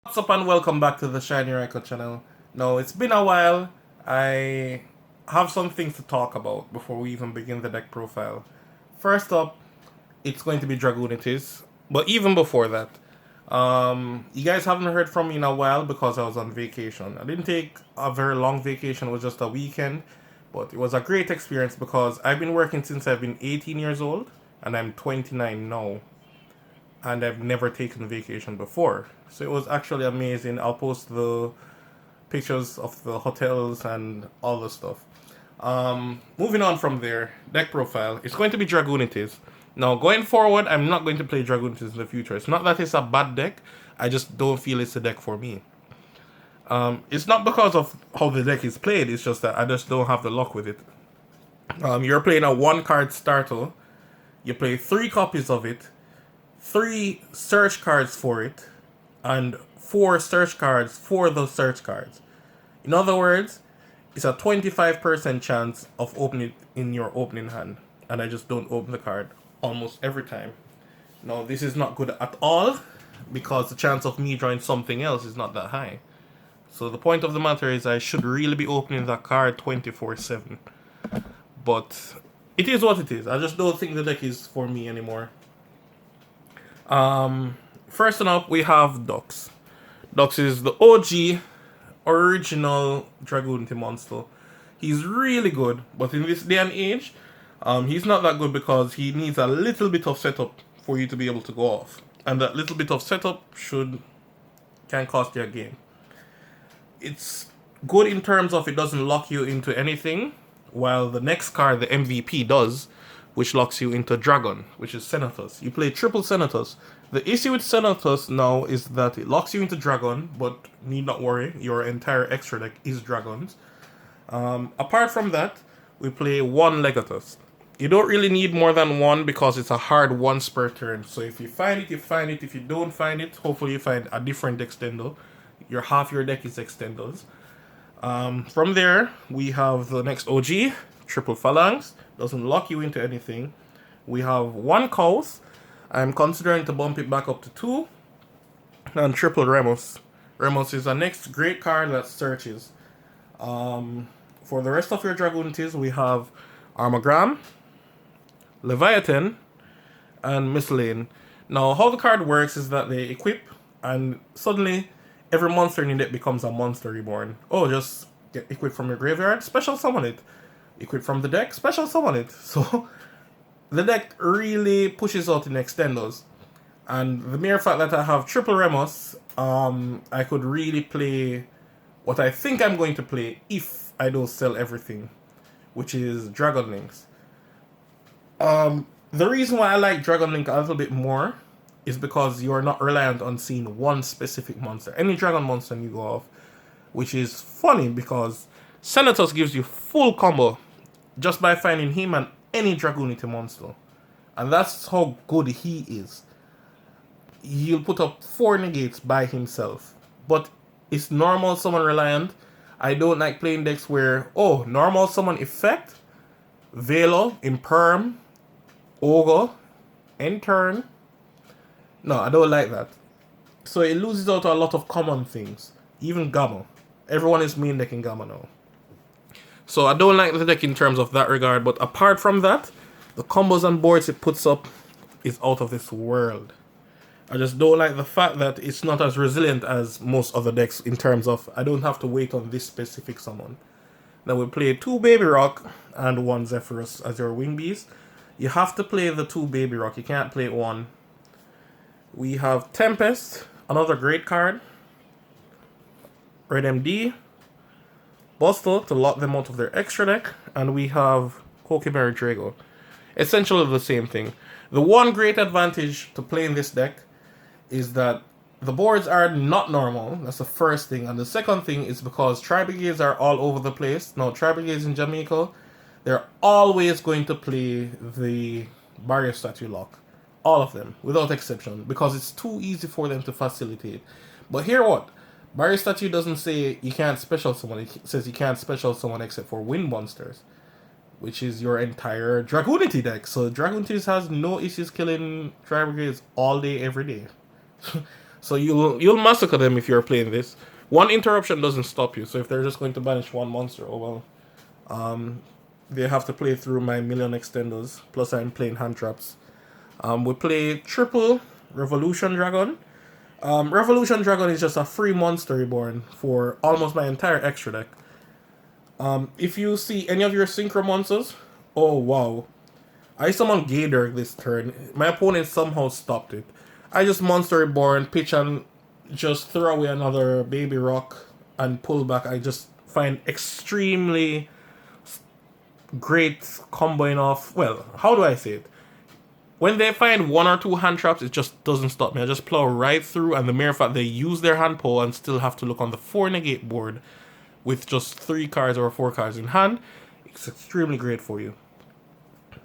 What's up and welcome back to the Shiny Record channel. Now, it's been a while. I have some things to talk about before we even begin the deck profile. First up, it's going to be Dragunities. But even before that, you guys haven't heard from me in a while because I was on vacation. I didn't take a very long vacation, it was just a weekend. But it was a great experience because I've been working since I've been 18 years old and I'm 29 now, and I've never taken vacation before. So it was actually amazing. I'll post the pictures of the hotels and all the stuff. Moving on from there, deck profile. It's going to be Dragunities. Now, going forward, I'm not going to play Dragunities in the future. It's not that it's a bad deck. I just don't feel it's a deck for me. It's not because of how the deck is played. It's just that I just don't have the luck with it. You're playing a one-card starter. You play 3 copies of it, 3 search cards for it, and 4 search cards for those search cards. In other words, it's a 25% chance of opening it in your opening hand, and I just don't open the card almost every time. Now, this is not good at all because the chance of me drawing something else is not that high. So the point of the matter is I should really be opening that card 24/7. But it is what it is. I just don't think the deck is for me anymore. First up, we have Dux. Dux is the OG, original Dragunity monster. He's really good, but in this day and age, he's not that good because he needs a little bit of setup for you to be able to go off. And that little bit of setup can cost you a game. It's good in terms of it doesn't lock you into anything, while the next card, the MVP, does, which locks you into Dragon, which is Senatus. You play triple Senatus. The issue with Senatus now is that it locks you into Dragon, but need not worry, your entire extra deck is Dragons. Apart from that, we play 1 Legatus. You don't really need more than 1 because it's a hard once per turn. So if you find it, you find it. If you don't find it, hopefully you find a different extender. Half your deck is extenders. From there, we have the next OG, Triple Phalanx. Doesn't lock you into anything. We have 1 Chaos. I'm considering to bump it back up to 2. And Triple Remus. Remus is the next great card that searches. For the rest of your Dragunities, we have Armogram, Leviathan, and Mistlane. Now, how the card works is that they equip, and suddenly every monster in your deck becomes a monster reborn. Oh, just get equipped from your graveyard, special summon it. Equip from the deck, special summon it. So the deck really pushes out in extenders. And the mere fact that I have Triple Remus, I could really play what I think I'm going to play if I don't sell everything, which is Dragon Links. The reason why I like Dragon Link a little bit more is because you're not reliant on seeing one specific monster. Any dragon monster you go off, which is funny because Senatus gives you full combo just by finding him and any Dragunity monster. And that's how good he is. He'll put up 4 negates by himself. But it's normal summon reliant. I don't like playing decks where, normal summon effect, Velo, Imperm, Ogre, end turn. No, I don't like that. So it loses out a lot of common things. Even Gamma. Everyone is main decking Gamma now. So I don't like the deck in terms of that regard. But apart from that, the combos and boards it puts up is out of this world. I just don't like the fact that it's not as resilient as most other decks in terms of I don't have to wait on this specific summon. Then we play 2 Baby Rock and 1 Zephyrus as your wing beast. You have to play the 2 Baby Rock. You can't play 1. We have Tempest, another great card. Red MD, Buster to lock them out of their extra deck, and we have Kokimeri Drago. Essentially the same thing. The one great advantage to playing this deck is that the boards are not normal. That's the first thing. And the second thing is because Tri-Brigades are all over the place. Now, Tri-Brigades in Jamaica, they're always going to play the Barrier Statue lock. All of them, without exception, because it's too easy for them to facilitate. But here what? Barrier Statue doesn't say you can't special summon. It says you can't special summon except for wind monsters, which is your entire Dragunity deck. So Dragunities has no issues killing Tri-Brigades all day, every day. So you'll massacre them if you're playing this. One interruption doesn't stop you. So if they're just going to banish one monster, oh well. They have to play through my million extenders. Plus I'm playing hand traps. We play triple Revolution Dragon. Revolution Dragon is just a free monster reborn for almost my entire extra deck. If you see any of your synchro monsters, oh wow. I summoned Gator this turn. My opponent somehow stopped it. I just monster reborn, pitch and just throw away another baby rock and pull back. I just find extremely great comboing off. Well, how do I say it? When they find one or two hand traps, it just doesn't stop me. I just plow right through, and the mere fact they use their hand pull and still have to look on the 4 negate board with just 3 cards or 4 cards in hand, it's extremely great for you.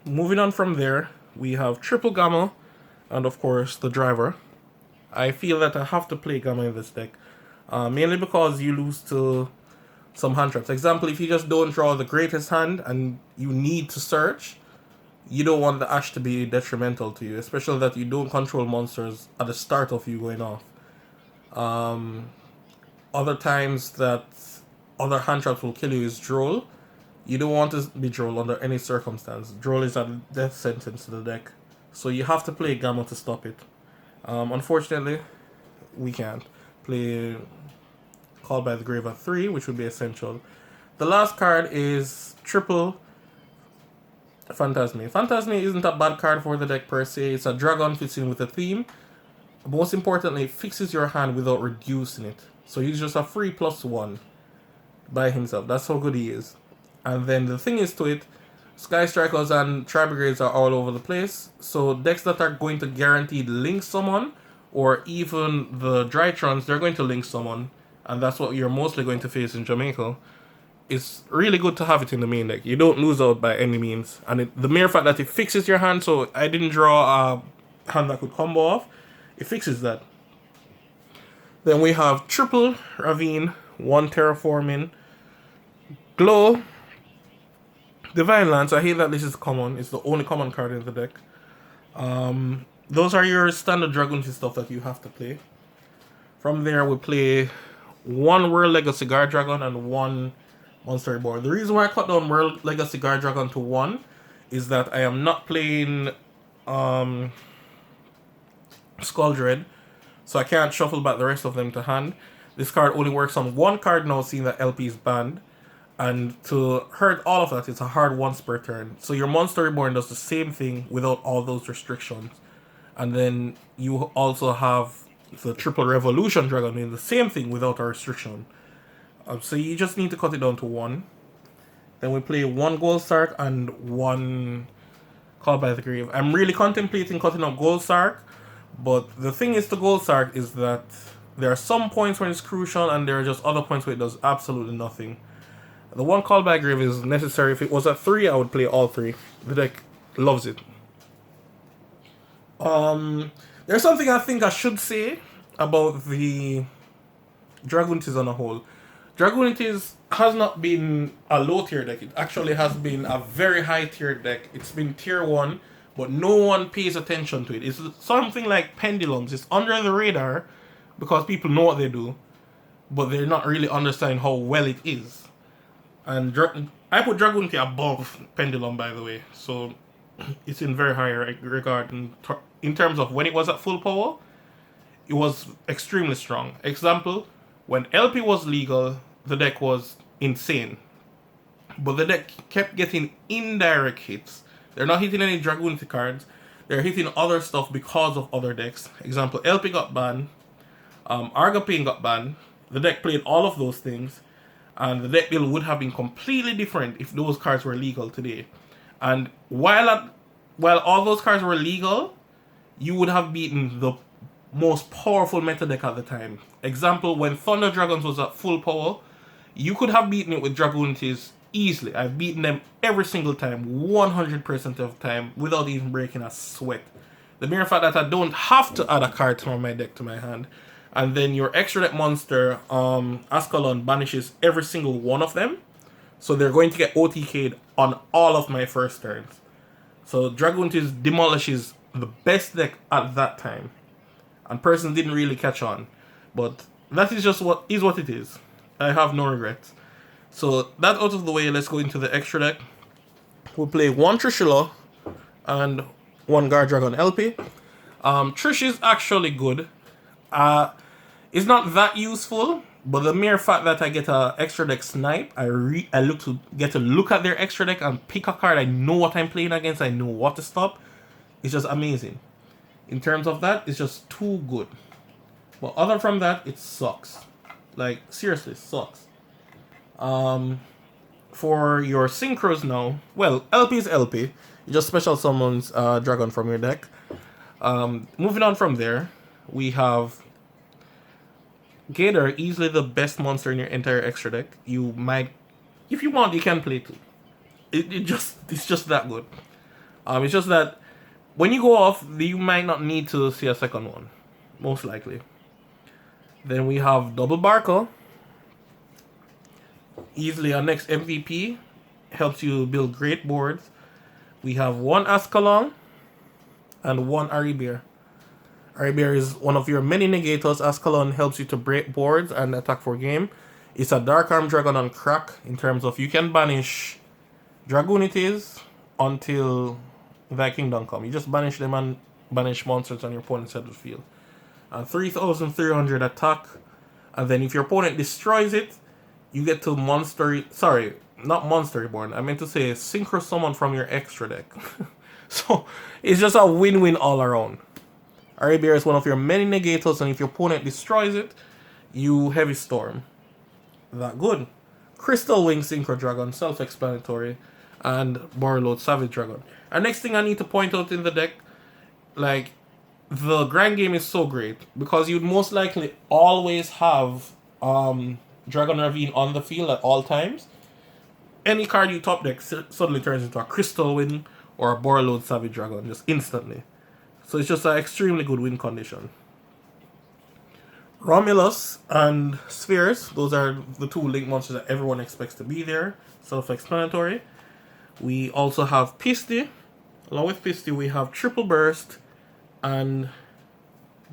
Moving on from there, we have triple Gamma, and of course the driver. I feel that I have to play Gamma in this deck, mainly because you lose to some hand traps. Example, if you just don't draw the greatest hand and you need to search, you don't want the Ash to be detrimental to you, especially that you don't control monsters at the start of you going off. Other times that other hand traps will kill you is Droll. You don't want to be Droll under any circumstance. Droll is a death sentence to the deck. So you have to play Gamma to stop it. Unfortunately, we can't. Play Call by the Grave at 3, which would be essential. The last card is triple Phantasme. Phantasme isn't a bad card for the deck per se. It's a dragon, fits in with the theme. Most importantly, it fixes your hand without reducing it. So he's just a free +1 by himself. That's how good he is. And then the thing is to it, Sky Strikers and Tribrigades are all over the place. So decks that are going to guaranteed link someone, or even the Drytrons, they're going to link someone. And that's what you're mostly going to face in Jamaica. It's really good to have it in the main deck. You don't lose out by any means. And the mere fact that it fixes your hand, so I didn't draw a hand that could combo off, it fixes that. Then we have triple Ravine, 1 Terraforming, Glow, Divine Lance. I hate that this is common. It's the only common card in the deck. Those are your standard Dragunity stuff that you have to play. From there, we play 1 World Legacy Guard Dragon and 1 Monster Reborn. The reason why I cut down World Legacy Guard Dragon to 1 is that I am not playing Skull Dread, so I can't shuffle back the rest of them to hand. This card only works on 1 card now, seeing that LP is banned. And to hurt all of that, it's a hard once per turn. So your Monster Reborn does the same thing without all those restrictions. And then you also have the triple Revolution Dragon doing the same thing without a restriction. So you just need to cut it down to 1. Then we play 1 Gold Sark and 1 Call by the Grave. I'm really contemplating cutting out Gold Sark, but the thing is to Gold Sark is that there are some points when it's crucial and there are just other points where it does absolutely nothing. The 1 Call by Grave is necessary. If it was at 3, I would play all 3. The deck loves it. There's something I think I should say about the Dragunities on a whole. Dragunities has not been a low tier deck. It actually has been a very high tier deck. It's been tier 1, but no one pays attention to it. It's something like Pendulums. It's under the radar because people know what they do, but they're not really understanding how well it is. And I put Dragunity above Pendulum, by the way, so it's in very high regard. In terms of when it was at full power, it was extremely strong. Example, when LP was legal, the deck was insane. But the deck kept getting indirect hits. They're not hitting any Dragunity cards. They're hitting other stuff because of other decks. Example, LP got banned. Argapane got banned. The deck played all of those things. And the deck build would have been completely different if those cards were legal today. And while all those cards were legal, you would have beaten the most powerful meta deck at the time. Example, when Thunder Dragons was at full power, you could have beaten it with Dragunities easily. I've beaten them every single time, 100% of the time, without even breaking a sweat. The mere fact that I don't have to add a card from my deck to my hand. And then your extra deck monster, Ascalon, banishes every single one of them. So they're going to get OTK'd on all of my first turns. So Dragunities demolishes the best deck at that time. and person didn't really catch on. But that is just what it is. I have no regrets. So that out of the way, let's go into the extra deck. We'll play one Trishula and one Guard Dragon LP. Trish is actually good. It's not that useful, but the mere fact that I get a extra deck snipe, I get to look at their extra deck and pick a card. I know what I'm playing against. I know what to stop. It's just amazing. In terms of that, it's just too good. But other from that, it sucks. Like, seriously, it sucks. For your synchros now, well, LP is LP. You just special summons Dragon from your deck. Moving on from there, we have Gator, easily the best monster in your entire extra deck. You might, if you want, you can play two. It's just that good. It's just that when you go off, you might not need to see a second one, most likely. Then we have Double Barco. Easily our next MVP. Helps you build great boards. We have one Ascalon and one Aribear. Aribear is one of your many negators. Ascalon helps you to break boards and attack for game. It's a Dark Arm Dragon on crack in terms of you can banish Dragunities until Thy Kingdom come. You just banish them and banish monsters on your opponent's side of the field. 3,300 attack. And then if your opponent destroys it, you get to not Monster Reborn. I meant to say Synchro Summon from your extra deck. So it's just a win-win all around. Aribear is one of your many negators, and if your opponent destroys it, you Heavy Storm. That good. Crystal Wing Synchro Dragon, self-explanatory, and Borreload Savage Dragon. And next thing I need to point out in the deck, like, the grind game is so great because you'd most likely always have Dragon Ravine on the field at all times. Any card you top deck suddenly turns into a Crystal Wing or a Borreload Savage Dragon just instantly. So it's just an extremely good win condition. Romulus and Spheres, those are the two link monsters that everyone expects to be there. Self-explanatory. We also have Pisty. Along with Pisty, we have Triple Burst and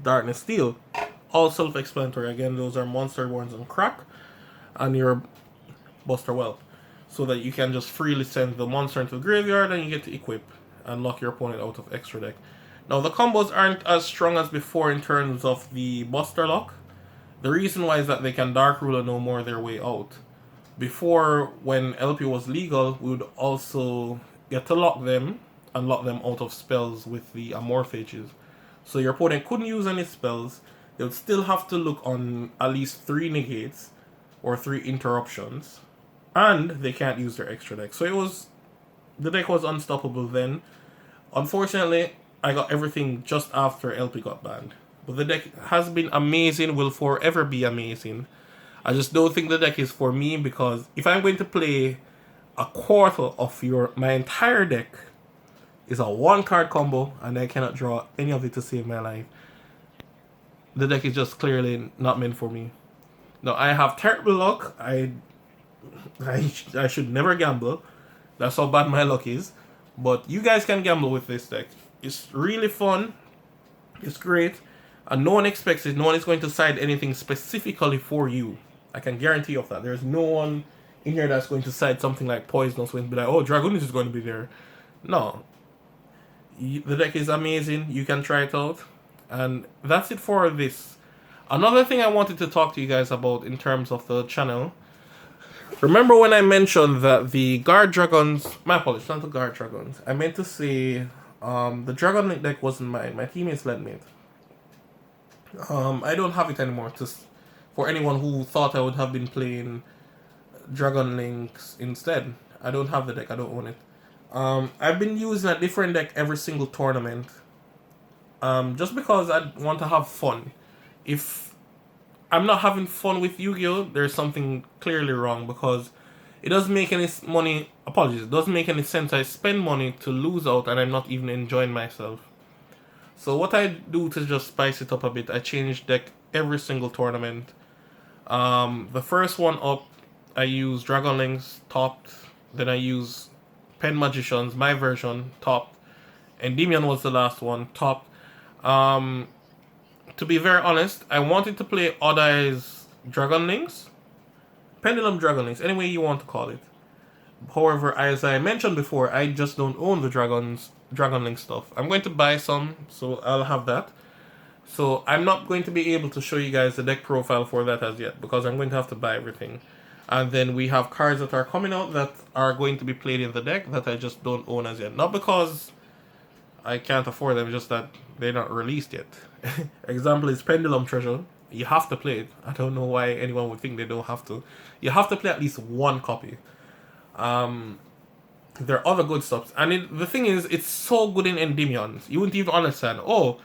Darkness Steel. All self-explanatory. Again, those are Monster Reborns on crack and your Buster Whelp. So that you can just freely send the monster into the graveyard and you get to equip and lock your opponent out of extra deck. Now, the combos aren't as strong as before in terms of the Buster Lock. The reason why is that they can Dark Ruler no more their way out. Before, when LP was legal, we would also get to lock them and lock them out of spells with the Amorphages. So your opponent couldn't use any spells. They would still have to look on at least 3 negates or 3 interruptions. And they can't use their extra deck. So the deck was unstoppable then. Unfortunately, I got everything just after LP got banned. But the deck has been amazing, will forever be amazing. I just don't think the deck is for me because if I'm going to play a quarter of my entire deck is a 1-card combo and I cannot draw any of it to save my life, the deck is just clearly not meant for me. Now, I have terrible luck. I should never gamble. That's how bad my luck is. But you guys can gamble with this deck. It's really fun. It's great. And no one expects it. No one is going to side anything specifically for you. I can guarantee you of that. There's no one in here that's going to side something like Poisonous and be like, oh, Dragunity is going to be there. No. The deck is amazing. You can try it out. And that's it for this. Another thing I wanted to talk to you guys about in terms of the channel. Remember when I mentioned that the Guard Dragons... My apologies, not the Guard Dragons. I meant to say the Dragon Link deck wasn't mine. My teammates lent me it. I don't have it anymore. For anyone who thought I would have been playing Dragon Links instead. I don't have the deck. I don't own it. I've been using a different deck every single tournament. Just because I want to have fun. If I'm not having fun with Yu-Gi-Oh!, there's something clearly wrong because it doesn't make any money. Apologies. It doesn't make any sense. I spend money to lose out and I'm not even enjoying myself. So what I do to just spice it up a bit, I change deck every single tournament. The first one up, I use Dragon Links topped. Then I use Pen Magicians, my version, topped. Endymion was the last one, topped. To to be very honest, I wanted to play Odd Eyes Dragon Links. Pendulum Dragon Links, any way you want to call it. However, as I mentioned before, I just don't own the Dragon Link stuff. I'm going to buy some, so I'll have that. So I'm not going to be able to show you guys the deck profile for that as yet, because I'm going to have to buy everything. And then we have cards that are coming out that are going to be played in the deck that I just don't own as yet. Not because I can't afford them, just that they're not released yet. Example is Pendulum Treasure. You have to play it. I don't know why anyone would think they don't have to. You have to play at least one copy. There are other good stuff. And the thing is, it's so good in Endymions. You wouldn't even understand. Oh,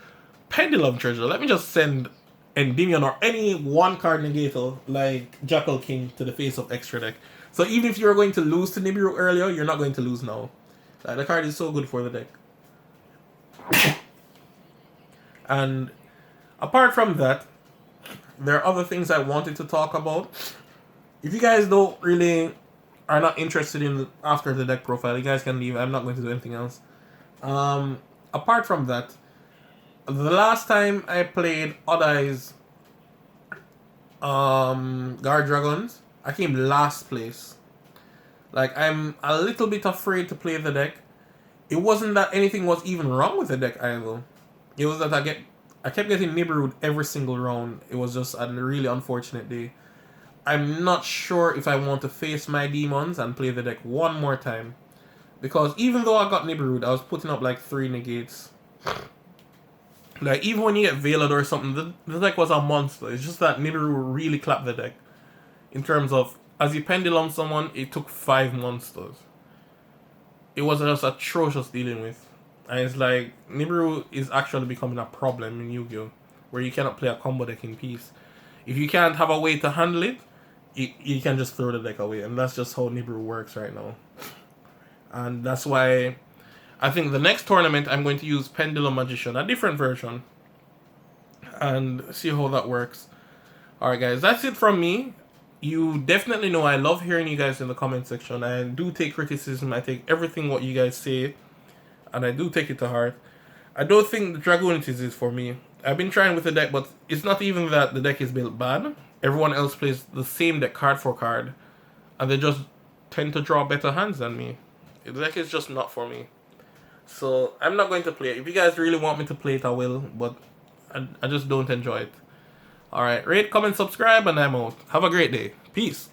Pendulum Treasure. Let me just send Endymion or any one card negator like Jackal King to the face of extra deck. So even if you're going to lose to Nibiru earlier, you're not going to lose now. The card is so good for the deck. And apart from that, there are other things I wanted to talk about. If you guys are not interested in after the deck profile, you guys can leave. I'm not going to do anything else. Apart from that, the last time I played Odd Eyes Guard Dragons, I came last place. Like, I'm a little bit afraid to play the deck. It wasn't that anything was even wrong with the deck either. It was that I kept getting Nibiru'd every single round. It was just a really unfortunate day. I'm not sure if I want to face my demons and play the deck one more time. Because even though I got Nibiru'd, I was putting up like 3 negates. Like, even when you get Veiled or something, the deck was a monster. It's just that Nibiru really clapped the deck. In terms of, as you pendulum someone, it took 5 monsters. It was just atrocious dealing with. And it's like, Nibiru is actually becoming a problem in Yu-Gi-Oh! Where you cannot play a combo deck in peace. If you can't have a way to handle it, you can just throw the deck away. And that's just how Nibiru works right now. And that's why I think the next tournament I'm going to use Pendulum Magician, a different version. And see how that works. Alright guys, that's it from me. You definitely know I love hearing you guys in the comment section. I do take criticism. I take everything what you guys say. And I do take it to heart. I don't think the Dragunity is for me. I've been trying with the deck, but it's not even that the deck is built bad. Everyone else plays the same deck card for card. And they just tend to draw better hands than me. The deck is just not for me. So I'm not going to play it. If you guys really want me to play it, I will. But I just don't enjoy it. Alright, rate, comment, subscribe, and I'm out. Have a great day. Peace.